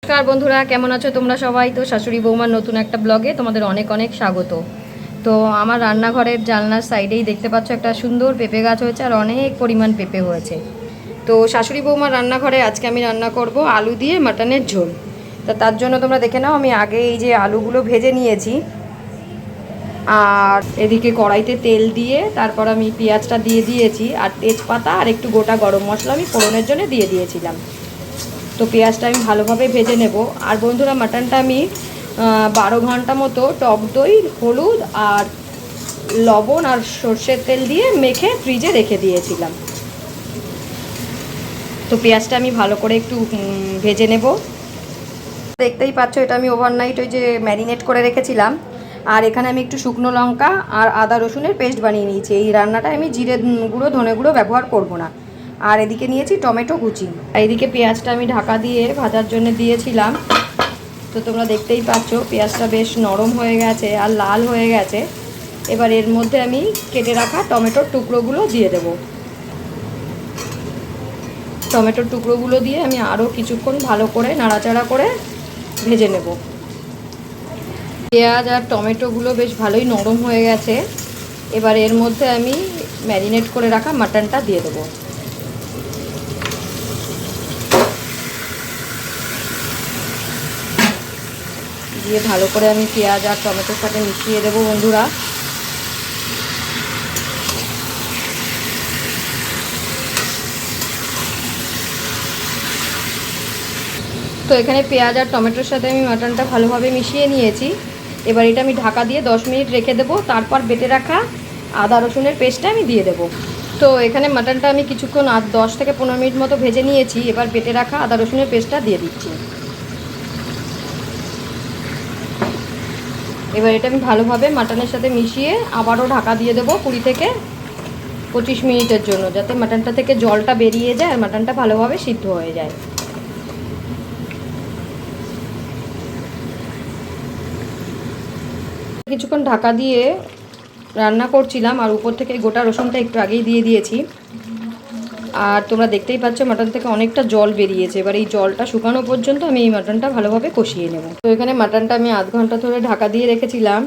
নমস্কার বন্ধুরা, কেমন আছো তোমরা সবাই? তো শাশুড়ি বৌমার নতুন একটা ব্লগে তোমাদের অনেক অনেক স্বাগত। তো আমার রান্নাঘরের জানলার সাইডেই দেখতে পাচ্ছ একটা সুন্দর পেঁপে গাছ হয়েছে আর অনেক পরিমাণ পেঁপে হয়েছে। তো শাশুড়ি বৌমার রান্নাঘরে আজকে আমি রান্না করব আলু দিয়ে মাটনের ঝোল। তো তার জন্য তোমরা দেখে নাও, আমি আগে এই যে আলুগুলো ভেজে নিয়েছি আর এদিকে কড়াইতে তেল দিয়ে তারপর আমি পেঁয়াজটা দিয়ে দিয়েছি আর তেজপাতা আর একটু গোটা গরম মশলা আমি ফোড়নের জন্য দিয়ে দিয়েছিলাম। তো পেঁয়াজটা আমি ভালোভাবে ভেজে নেব। আর বন্ধুরা, মাটনটা আমি 12 ঘন্টা মতো টক দই, হলুদ আর লবণ আর সর্ষের তেল দিয়ে মেখে ফ্রিজে রেখে দিয়েছিলাম। তো পেঁয়াজটা আমি ভালো করে একটু ভেজে নেব। দেখতেই পাচ্ছ, এটা আমি ওভারনাইট ওই যে ম্যারিনেট করে রেখেছিলাম। আর এখানে আমি একটু শুকনো লঙ্কা আর আদা রসুনের পেস্ট বানিয়ে নিয়েছি। এই রান্নাটায় আমি জিরে গুঁড়ো, ধনে গুঁড়ো ব্যবহার করব না। আর এদিকে নিয়েছি টমেটো কুচি। আর এদিকে পেঁয়াজটা আমি ঢাকা দিয়ে ভাজার জন্য দিয়েছিলাম। তো তোমরা দেখতেই পাচ্ছ পেঁয়াজটা বেশ নরম হয়ে গেছে আর লাল হয়ে গেছে। এবার এর মধ্যে আমি কেটে রাখা টমেটোর টুকরোগুলো দিয়ে দেব। টমেটোর টুকরোগুলো দিয়ে আমি আরও কিছুক্ষণ ভালো করে নাড়াচাড়া করে ভেজে নেব। পেঁয়াজ আর টমেটোগুলো বেশ ভালোই নরম হয়ে গেছে। এবার এর মধ্যে আমি ম্যারিনেট করে রাখা মাটনটা দিয়ে দেবো। দিয়ে ভালো করে আমি পেঁয়াজ আর টমেটোর সাথে মিশিয়ে দেবো বন্ধুরা। তো এখানে পেঁয়াজ আর টমেটোর সাথে আমি মাটনটা ভালোভাবে মিশিয়ে নিয়েছি। এবার এটা আমি ঢাকা দিয়ে 10 মিনিট রেখে দেবো। তারপর বেটে রাখা আদা রসুনের পেস্টটা আমি দিয়ে দেবো। তো এখানে মাটনটা আমি কিছুক্ষণ 10 থেকে 15 মিনিট মতো ভেজে নিয়েছি। এবার বেটে রাখা আদা রসুনের পেস্টটা দিয়ে দিচ্ছি। এবার এটা আমি ভালোভাবে মাটনের সাথে মিশিয়ে আবারও ঢাকা দিয়ে দেবো 20 থেকে 25 মিনিটের জন্য, যাতে মাটনটা থেকে জলটা বেরিয়ে যায় আর মাটনটা ভালোভাবে সিদ্ধ হয়ে যায়। কিছুক্ষণ ঢাকা দিয়ে রান্না করছিলাম আর উপর থেকে গোটা রসুনটা একটু আগেই দিয়ে দিয়েছি। আর তোমরা দেখতেই পাচ্ছ মাটন থেকে অনেকটা জল বেরিয়েছে। এবার এই জলটা শুকানো পর্যন্ত আমি এই মাটনটা ভালোভাবে কষিয়ে নেব। তো এখানে মাটনটা আমি আধ ঘন্টা ধরে ঢাকা দিয়ে রেখেছিলাম।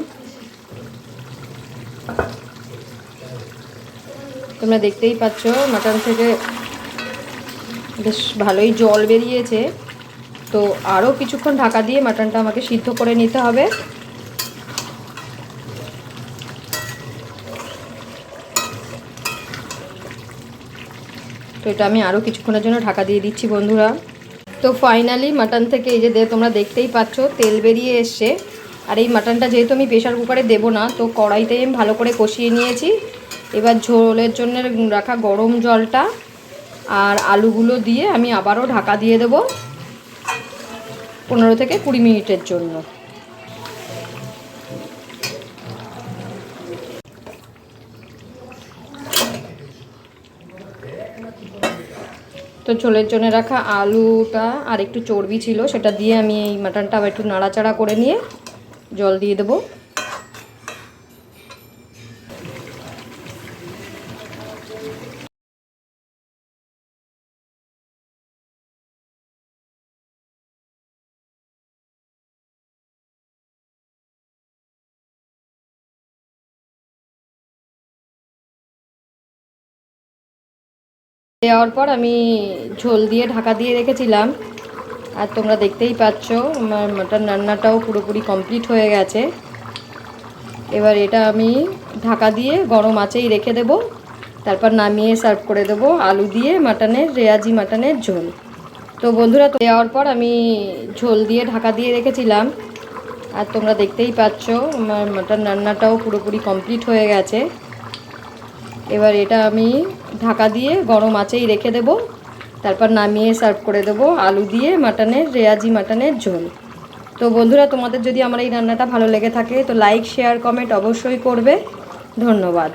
তোমরা দেখতেই পাচ্ছ মাটন থেকে বেশ ভালোই জল বেরিয়েছে। তো আরও কিছুক্ষণ ঢাকা দিয়ে মাটনটা আমাকে সিদ্ধ করে নিতে হবে। তো এটা আমি আরও কিছুক্ষণের জন্য ঢাকা দিয়ে দিচ্ছি বন্ধুরা। তো ফাইনালি মাটন থেকে এই যে তোমরা দেখতেই পাচ্ছ তেল বেরিয়ে এসছে। আর এই মাটনটা যেহেতু আমি প্রেশার কুকারে দেবো না, তো কড়াইতে আমি ভালো করে কষিয়ে নিয়েছি। এবার ঝোলের জন্য রাখা গরম জলটা আর আলুগুলো দিয়ে আমি আবারও ঢাকা দিয়ে দেবো 15 থেকে 20 মিনিটের জন্য। তো ঝোলের জন্য রাখা আলুটা আর একটু চর্বি ছিল, সেটা দিয়ে আমি এই মাটনটা আবার একটু নাড়াচাড়া করে নিয়ে জল দিয়ে দেবো। দেওয়ার পর আমি ঝোল দিয়ে ঢাকা দিয়ে রেখেছিলাম। আর তোমরা দেখতেই পাচ্ছ আমার মাটন রান্নাটাও পুরোপুরি কমপ্লিট হয়ে গেছে। এবার এটা আমি ঢাকা দিয়ে গরম আঁচেই রেখে দেব। তারপর নামিয়ে সার্ভ করে দেবো আলু দিয়ে মাটনের রেয়াজি মাটনের ঝোল। তো বন্ধুরা, দেওয়ার পর আমি ঝোল দিয়ে ঢাকা দিয়ে রেখেছিলাম। আর তোমরা দেখতেই পাচ্ছ আমার মাটন রান্নাটাও পুরোপুরি কমপ্লিট হয়ে গেছে। এবার এটা আমি ঢাকা দিয়ে গরম আঁচেই রেখে দেব। তারপর নামিয়ে সার্ভ করে দেবো আলু দিয়ে মাটনের রেয়াজি মাটনের ঝোল। তো বন্ধুরা, তোমাদের যদি আমার এই রান্নাটা ভালো লেগে থাকে তো লাইক, শেয়ার, কমেন্ট অবশ্যই করবে। ধন্যবাদ।